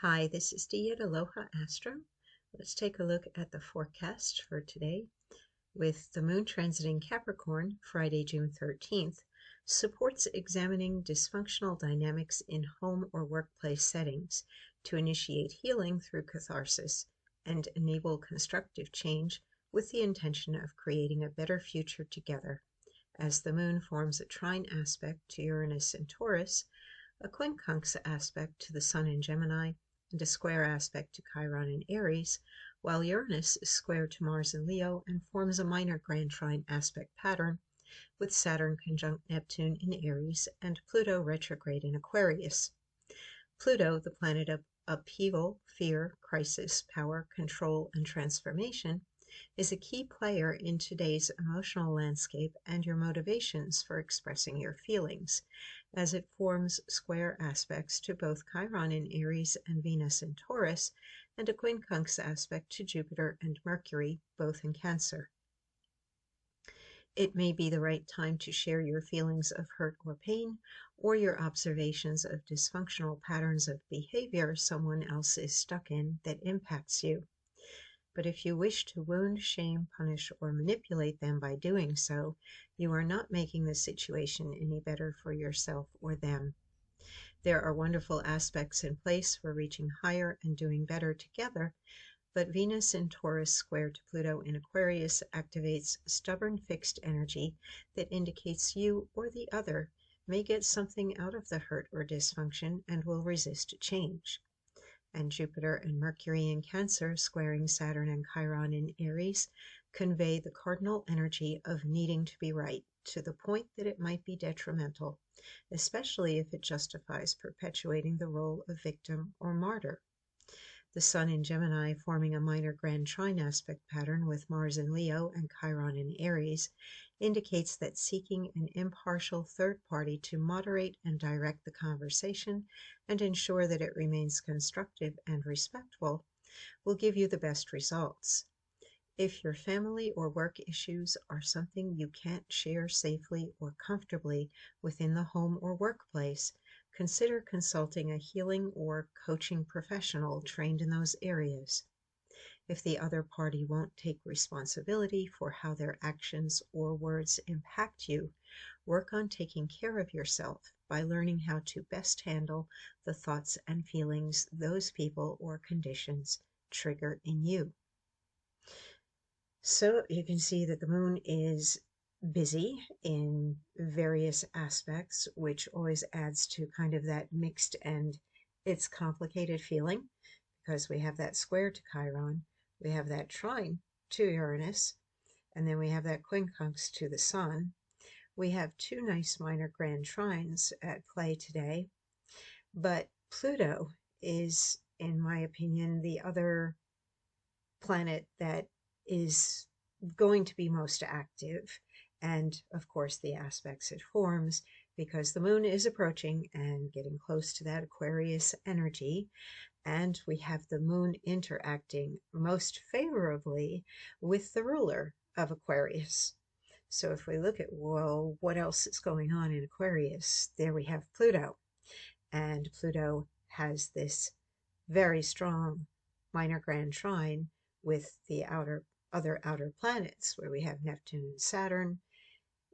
Hi, this is Dee at Aloha Astro. Let's take a look at the forecast for today. With the moon transiting Capricorn, Friday, June 13th, supports examining dysfunctional dynamics in home or workplace settings to initiate healing through catharsis and enable constructive change with the intention of creating a better future together. As the moon forms a trine aspect to Uranus and Taurus, a quincunx aspect to the Sun in Gemini, and a square aspect to Chiron in Aries, while Uranus is square to Mars in Leo and forms a minor grand trine aspect pattern with Saturn conjunct Neptune in Aries and Pluto retrograde in Aquarius. Pluto, the planet of upheaval, fear, crisis, power, control, and transformation, is a key player in today's emotional landscape and your motivations for expressing your feelings, as it forms square aspects to both Chiron in Aries and Venus in Taurus, and a quincunx aspect to Jupiter and Mercury, both in Cancer. It may be the right time to share your feelings of hurt or pain, or your observations of dysfunctional patterns of behavior someone else is stuck in that impacts you. But if you wish to wound, shame, punish, or manipulate them by doing so, you are not making the situation any better for yourself or them. There are wonderful aspects in place for reaching higher and doing better together, but Venus in Taurus square to Pluto in Aquarius activates stubborn fixed energy that indicates you or the other may get something out of the hurt or dysfunction and will resist change. And Jupiter and Mercury in Cancer squaring Saturn and Chiron in Aries convey the cardinal energy of needing to be right to the point that it might be detrimental, especially if it justifies perpetuating the role of victim or martyr. The Sun in Gemini forming a minor grand trine aspect pattern with Mars in Leo and Chiron in Aries indicates that seeking an impartial third party to moderate and direct the conversation and ensure that it remains constructive and respectful will give you the best results. If your family or work issues are something you can't share safely or comfortably within the home or workplace, consider consulting a healing or coaching professional trained in those areas. If the other party won't take responsibility for how their actions or words impact you, work on taking care of yourself by learning how to best handle the thoughts and feelings those people or conditions trigger in you. So you can see that the moon is busy in various aspects, which always adds to kind of that mixed and it's complicated feeling, because we have that square to Chiron, we have that trine to Uranus, and then we have that quincunx to the Sun. We have two nice minor grand trines at play today, but Pluto is, in my opinion, the other planet that is going to be most active, and of course the aspects it forms, because the moon is approaching and getting close to that Aquarius energy, and we have the moon interacting most favorably with the ruler of Aquarius. So if we look at, well, what else is going on in Aquarius, there we have Pluto, and Pluto has this very strong minor grand trine with the other outer planets, where we have Neptune and Saturn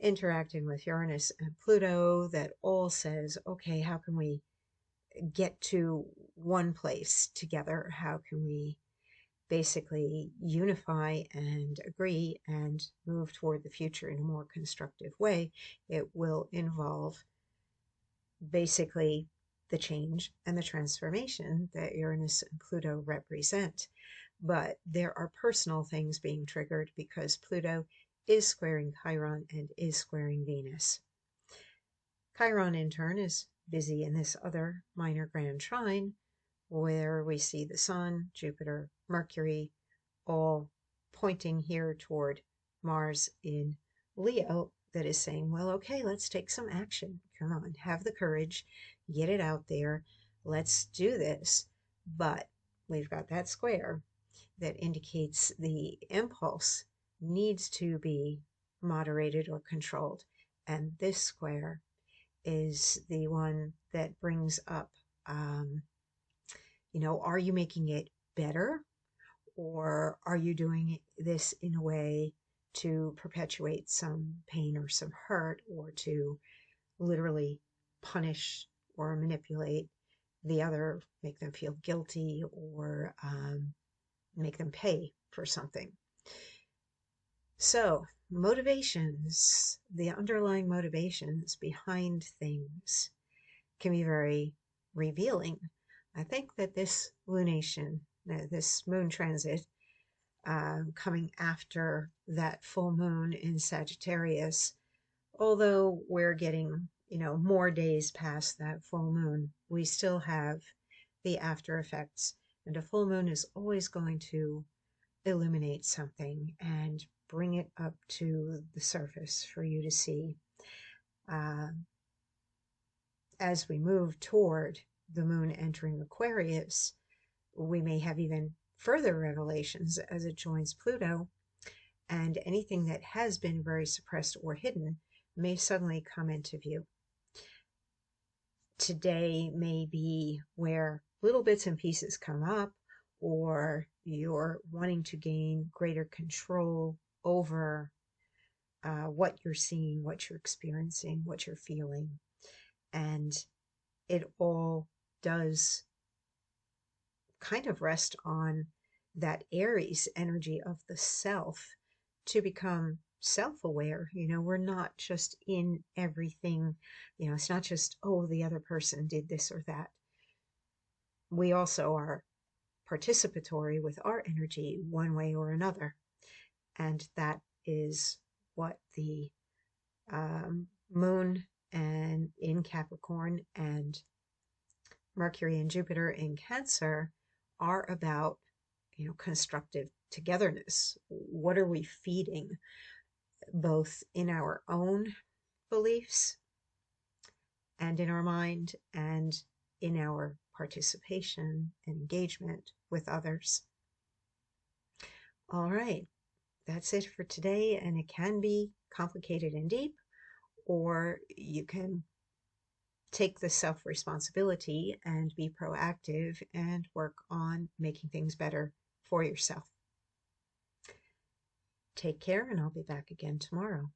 interacting with Uranus and Pluto, that all says, okay, how can we get to one place together? How can we basically unify and agree and move toward the future in a more constructive way? It will involve basically the change and the transformation that Uranus and Pluto represent. But there are personal things being triggered because Pluto is squaring Chiron and is squaring Venus. Chiron, in turn, is busy in this other minor grand trine, where we see the Sun, Jupiter, Mercury, all pointing here toward Mars in Leo, that is saying, well, okay, let's take some action. Come on, have the courage, get it out there, let's do this. But we've got that square that indicates the impulse needs to be moderated or controlled. And this square is the one that brings up, Are you making it better, or are you doing this in a way to perpetuate some pain or some hurt, or to literally punish or manipulate the other, make them feel guilty, or make them pay for something? So, motivations, the underlying motivations behind things, can be very revealing. I think that this lunation, this moon transit, coming after that full moon in Sagittarius, although we're getting, more days past that full moon, we still have the after effects. And a full moon is always going to illuminate something and bring it up to the surface for you to see. Uh, as we move toward the moon entering Aquarius, we may have even further revelations as it joins Pluto, and anything that has been very suppressed or hidden may suddenly come into view. Today may be where little bits and pieces come up, or you're wanting to gain greater control over what you're seeing, what you're experiencing, what you're feeling. And it all does kind of rest on that Aries energy of the self to become self-aware. We're not just in everything. It's not just, oh, the other person did this or that. We also are participatory with our energy one way or another. And that is what the moon and in Capricorn and Mercury and Jupiter in Cancer are about, constructive togetherness. What are we feeding, both in our own beliefs and in our mind, and in our participation and engagement with others? All right, that's it for today, and it can be complicated and deep, or you can take the self-responsibility and be proactive and work on making things better for yourself. Take care, and I'll be back again tomorrow.